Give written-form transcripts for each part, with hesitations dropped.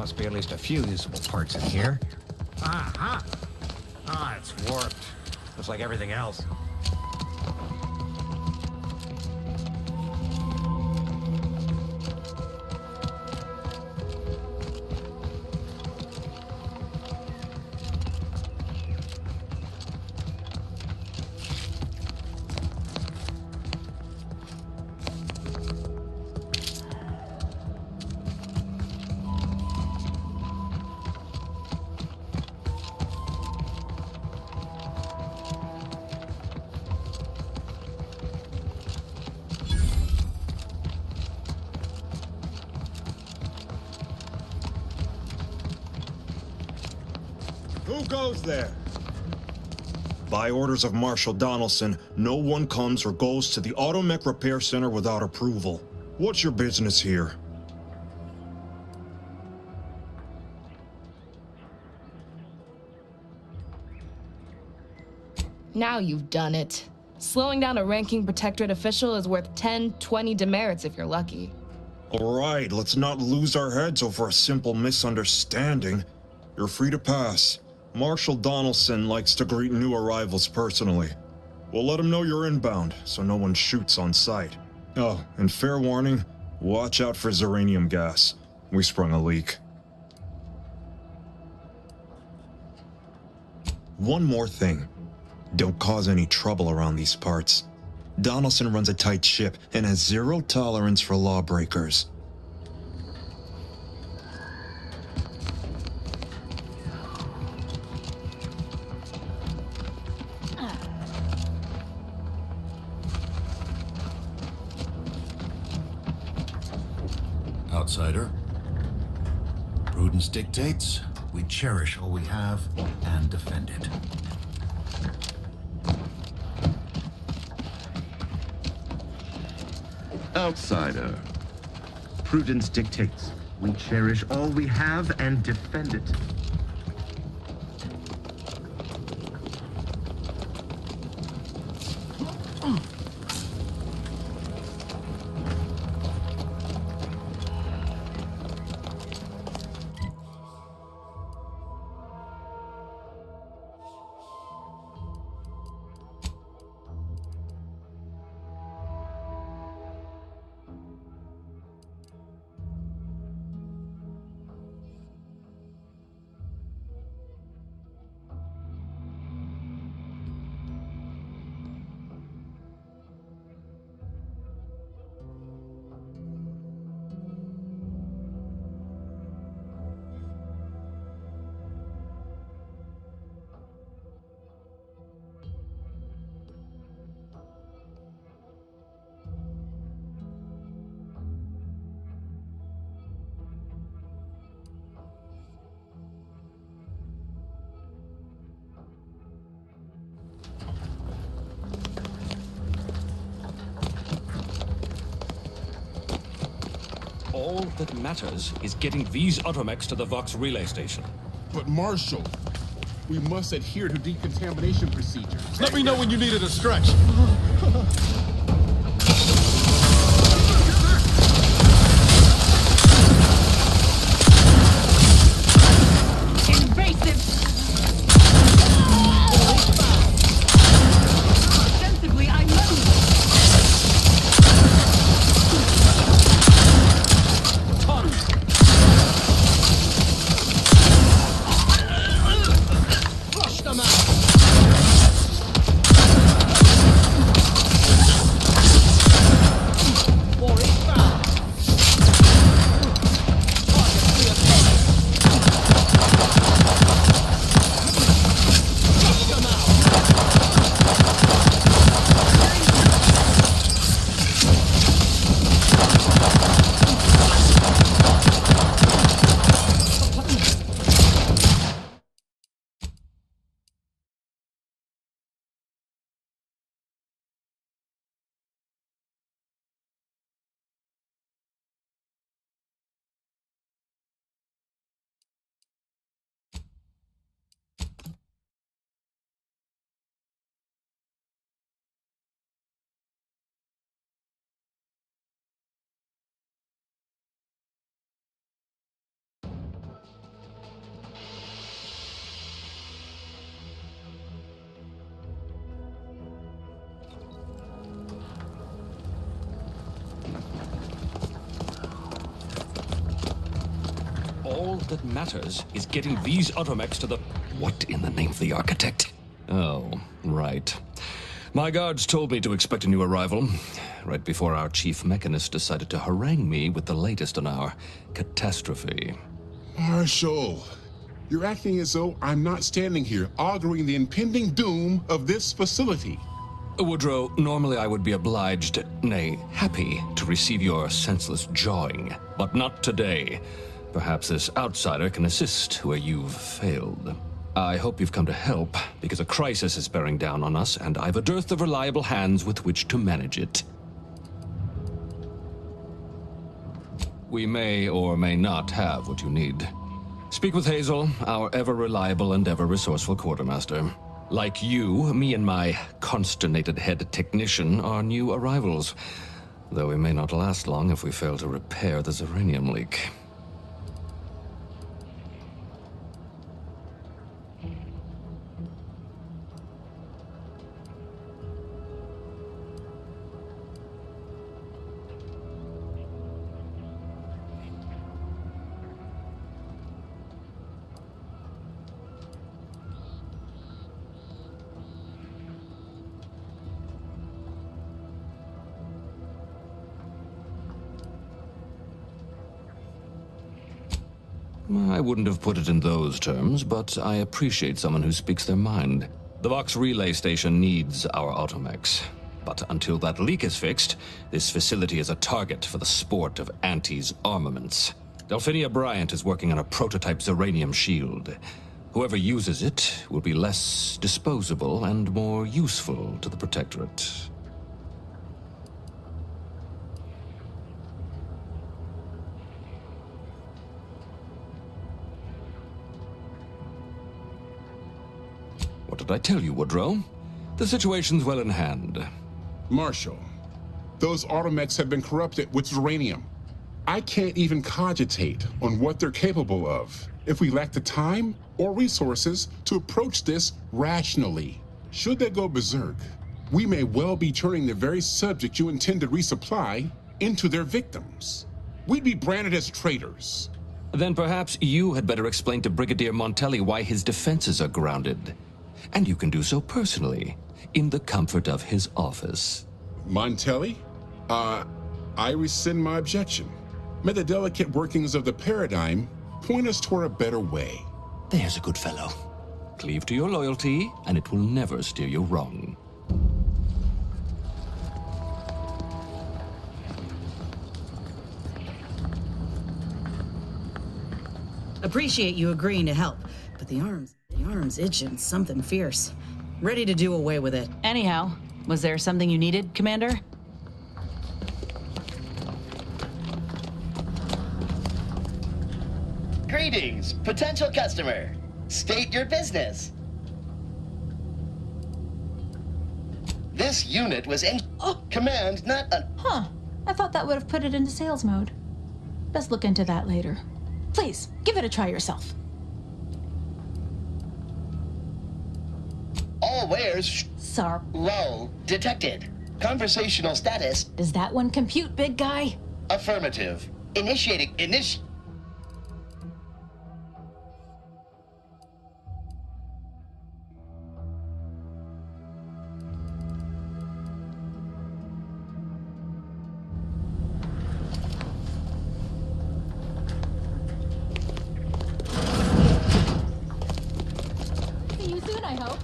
must be at least a few usable parts in here. Uh-huh. Ah, it's warped. Just like everything else. Who goes there? By orders of Marshal Donaldson, no one comes or goes to the Automech Repair Center without approval. What's your business here? Now you've done it. Slowing down a ranking protectorate official is worth 10, 20 demerits if you're lucky. All right, let's not lose our heads over a simple misunderstanding. You're free to pass. Marshal Donaldson likes to greet new arrivals personally. We'll let him know you're inbound, so no one shoots on sight. Oh, and fair warning, watch out for xeranium gas. We sprung a leak. One more thing. Don't cause any trouble around these parts. Donaldson runs a tight ship and has zero tolerance for lawbreakers. Outsider. Prudence dictates we cherish all we have and defend it. Outsider. Prudence dictates we cherish all we have and defend it. All that matters is getting these automechs to the Vox relay station. But Marshal, we must adhere to decontamination procedures. Let me know when you needed a stretch. Invasive! Ostensibly, I know! Flush them out! All that matters is getting these automechs to the... What in the name of the architect? Oh, right. My guards told me to expect a new arrival, right before our chief mechanist decided to harangue me with the latest on our catastrophe. Marshal, you're acting as though I'm not standing here auguring the impending doom of this facility. Woodrow, normally I would be obliged, nay, happy, to receive your senseless jawing, but not today. Perhaps this outsider can assist where you've failed. I hope you've come to help, because a crisis is bearing down on us, and I've a dearth of reliable hands with which to manage it. We may or may not have what you need. Speak with Hazel, our ever-reliable and ever-resourceful quartermaster. Like you, me and my consternated head technician are new arrivals, though we may not last long if we fail to repair the uranium leak. I wouldn't have put it in those terms, but I appreciate someone who speaks their mind. The Vox relay station needs our automechs. But until that leak is fixed, this facility is a target for the sport of Auntie's armaments. Delphinia Bryant is working on a prototype Zeranium shield. Whoever uses it will be less disposable and more useful to the Protectorate. What did I tell you, Woodrow? The situation's well in hand. Marshal, those automechs have been corrupted with uranium. I can't even cogitate on what they're capable of if we lack the time or resources to approach this rationally. Should they go berserk, we may well be turning the very subject you intend to resupply into their victims. We'd be branded as traitors. Then perhaps you had better explain to Brigadier Montelli why his defenses are grounded. And you can do so personally, in the comfort of his office. Montelli? I rescind my objection. May the delicate workings of the paradigm point us toward a better way. There's a good fellow. Cleave to your loyalty, and it will never steer you wrong. Appreciate you agreeing to help, but the arm's itching something fierce. Ready to do away with it. Anyhow, was there something you needed, Commander? Greetings, potential customer. State your business. This unit was in command, not a... Huh. I thought that would have put it into sales mode. Best look into that later. Please, give it a try yourself. All wares... Sarp. Lull detected. Conversational status... Does that one compute, big guy? Affirmative. Initiating... See you soon, I hope.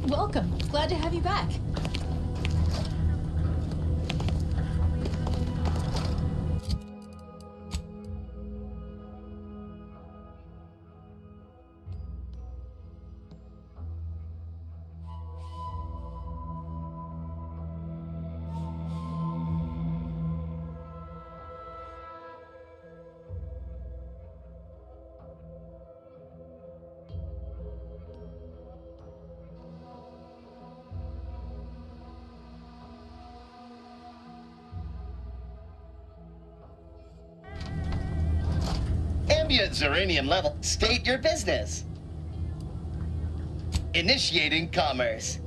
Welcome. Glad to have you back. Ambient Zeranium level. State your business. Initiating commerce.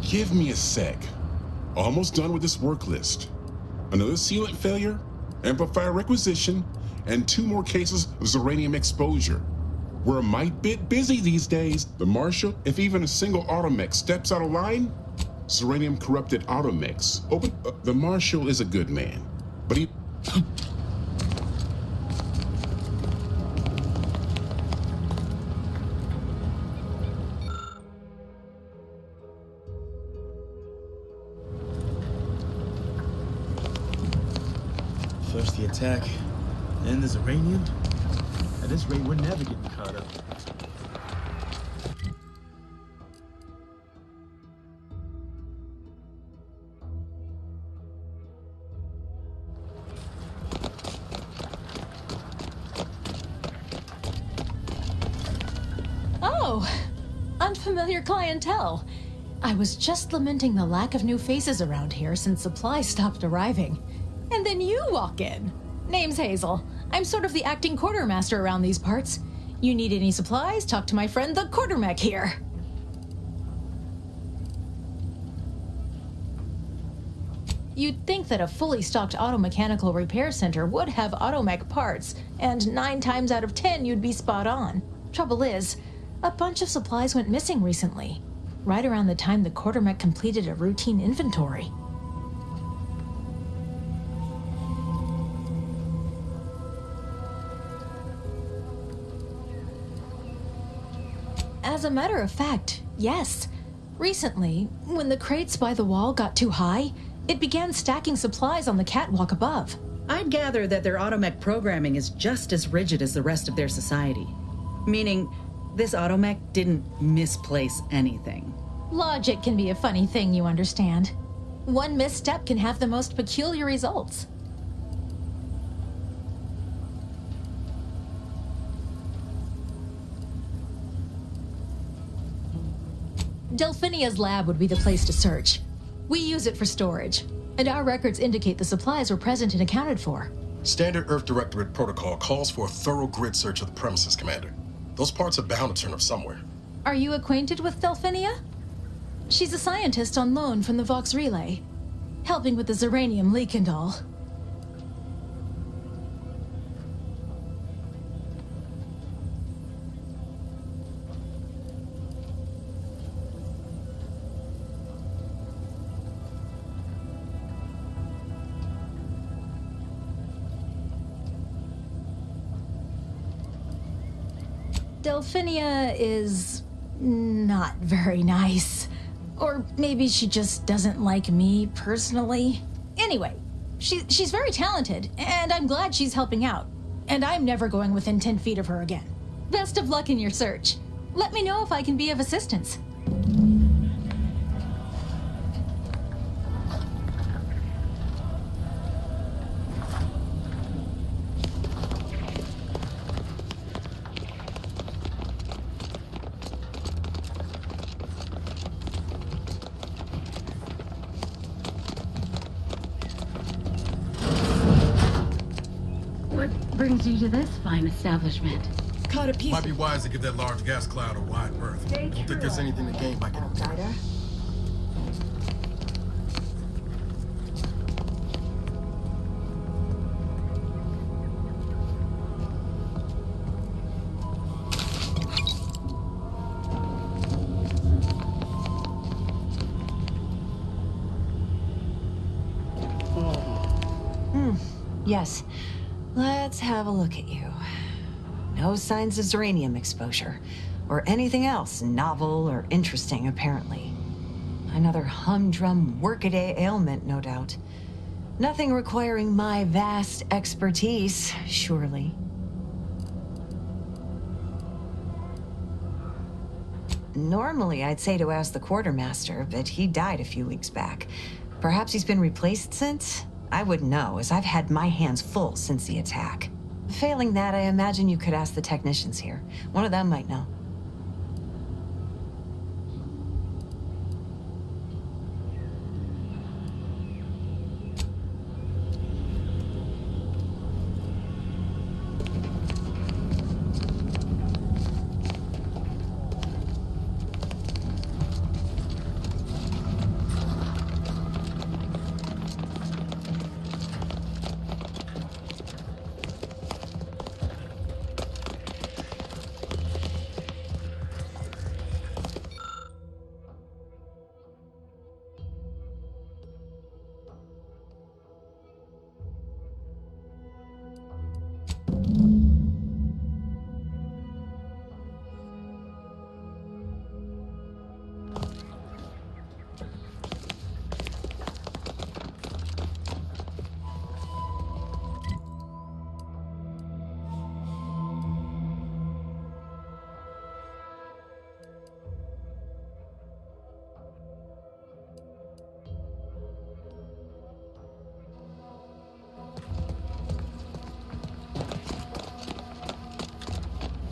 Give me a sec. Almost done with this work list. Another sealant failure, amplifier requisition, and 2 more cases of Zeranium exposure. We're a mite bit busy these days. The Marshal, if even a single automech steps out of line, Zeranium corrupted automechs. The Marshal is a good man, but he... First the attack, then there's uranium. At this rate, we're never getting caught up. Oh, unfamiliar clientele. I was just lamenting the lack of new faces around here since supplies stopped arriving. And then you walk in. Name's Hazel. I'm sort of the acting quartermaster around these parts. You need any supplies? Talk to my friend the quartermech here. You'd think that a fully stocked auto-mechanical repair center would have automech parts, and 9 times out of 10 you'd be spot on. Trouble is, a bunch of supplies went missing recently, right around the time the quartermech completed a routine inventory. As a matter of fact, yes. Recently, when the crates by the wall got too high, it began stacking supplies on the catwalk above. I'd gather that their automech programming is just as rigid as the rest of their society. Meaning, this automech didn't misplace anything. Logic can be a funny thing, you understand. One misstep can have the most peculiar results. Delphinia's lab would be the place to search. We use it for storage, and our records indicate the supplies were present and accounted for. Standard Earth Directorate protocol calls for a thorough grid search of the premises, Commander. Those parts are bound to turn up somewhere. Are you acquainted with Delphinia? She's a scientist on loan from the Vox Relay, helping with the Zeranium leak and all. Delphinia is not very nice. Or maybe she just doesn't like me personally. Anyway, she's very talented, and I'm glad she's helping out. And I'm never going within 10 feet of her again. Best of luck in your search. Let me know if I can be of assistance. Brings you to this fine establishment. Caught a piece. Might be wise to give that large gas cloud a wide berth. Don't think there's anything to gain by getting Outsider. Yes. Let's have a look at you. No signs of Zeranium exposure, or anything else novel or interesting, apparently. Another humdrum workaday ailment, no doubt. Nothing requiring my vast expertise, surely. Normally, I'd say to ask the quartermaster, but he died a few weeks back. Perhaps he's been replaced since? I wouldn't know, as I've had my hands full since the attack. Failing that, I imagine you could ask the technicians here. One of them might know.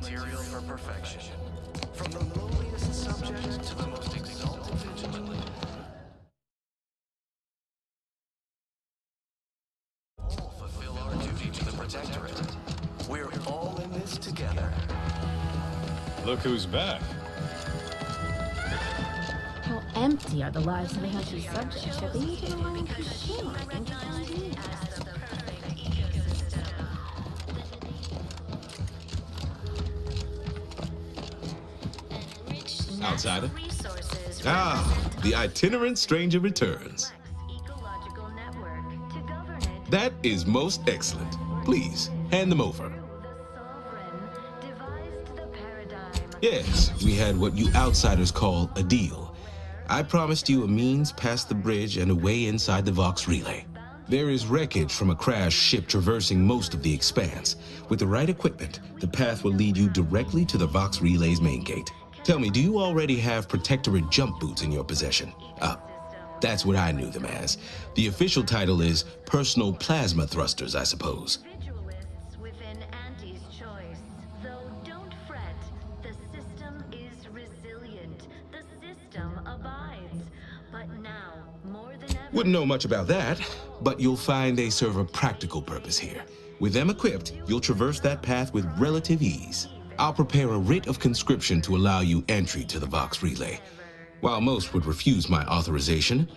Material for perfection. From the lowliest subject to the most exalted vigilant. All fulfill our duty to the Protectorate. We're all in this together. Look who's back. How empty are the lives of the Hush's subjects? Have they even allowed who came on into ideas? Outsider. Ah, the itinerant stranger returns. That is most excellent. Please, hand them over. Yes, we had what you outsiders call a deal. I promised you a means past the bridge and a way inside the Vox relay. There is wreckage from a crashed ship traversing most of the expanse. With the right equipment, the path will lead you directly to the Vox relay's main gate. Tell me, do you already have Protectorate jump boots in your possession? That's what I knew them as. The official title is Personal Plasma Thrusters, I suppose. Vigilists within Auntie's choice. Though don't fret, the system is resilient. The system abides. But now, more than ever... Wouldn't know much about that, but you'll find they serve a practical purpose here. With them equipped, you'll traverse that path with relative ease. I'll prepare a writ of conscription to allow you entry to the Vox relay. While most would refuse my authorization,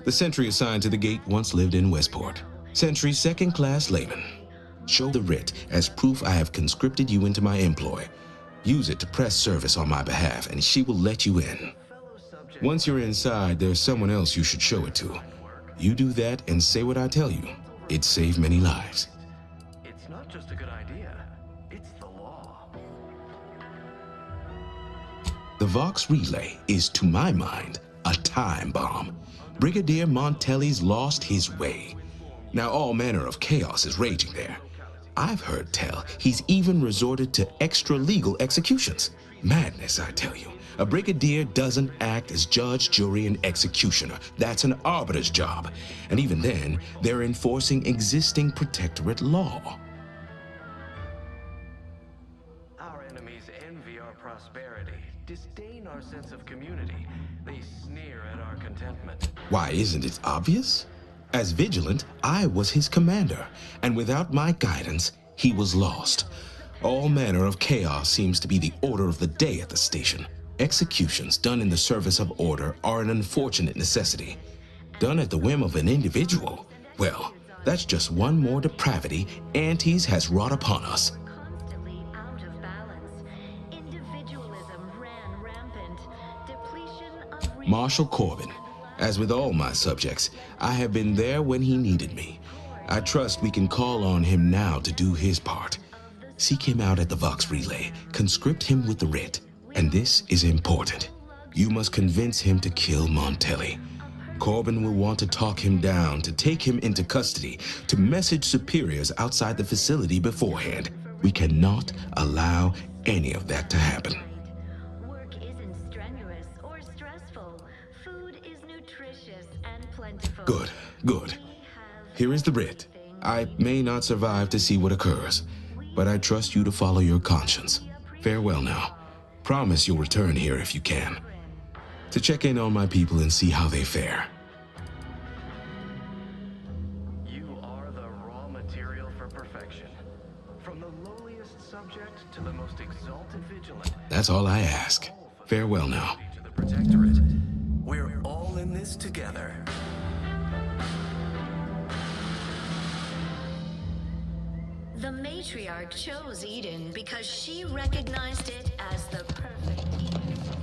the sentry assigned to the gate once lived in Westport. Sentry second-class layman. Show the writ as proof I have conscripted you into my employ. Use it to press service on my behalf, and she will let you in. Once you're inside, there's someone else you should show it to. You do that and say what I tell you. It'd save many lives. It's not just a good idea, it's the law. The Vox relay is, to my mind, a time bomb. Brigadier Montelli's lost his way. Now all manner of chaos is raging there. I've heard tell he's even resorted to extra-legal executions. Madness, I tell you. A brigadier doesn't act as judge, jury, and executioner. That's an arbiter's job. And even then, they're enforcing existing Protectorate law. Our enemies envy our prosperity, disdain our sense of community. They sneer at our contentment. Why, isn't it obvious? As Vigilant, I was his commander, and without my guidance, he was lost. All manner of chaos seems to be the order of the day at the station. Executions done in the service of order are an unfortunate necessity. Done at the whim of an individual, well, that's just one more depravity Antes has wrought upon us. Constantly out of balance. Individualism ran rampant. Depletion of Marshal Corbin. As with all my subjects, I have been there when he needed me. I trust we can call on him now to do his part. Seek him out at the Vox Relay, conscript him with the writ, and this is important. You must convince him to kill Montelli. Corbin will want to talk him down, to take him into custody, to message superiors outside the facility beforehand. We cannot allow any of that to happen. Work isn't strenuous or stressful. Food is nutritious and plentiful. Good, good. Here is the writ. I may not survive to see what occurs, but I trust you to follow your conscience. Farewell now. Promise you'll return here if you can, to check in on my people and see how they fare. You are the raw material for perfection. From the lowliest subject to the most exalted vigilant. That's all I ask. Farewell now. To the Protectorate. We're all in this together. The matriarch chose Eden because she recognized it as the perfect Eden.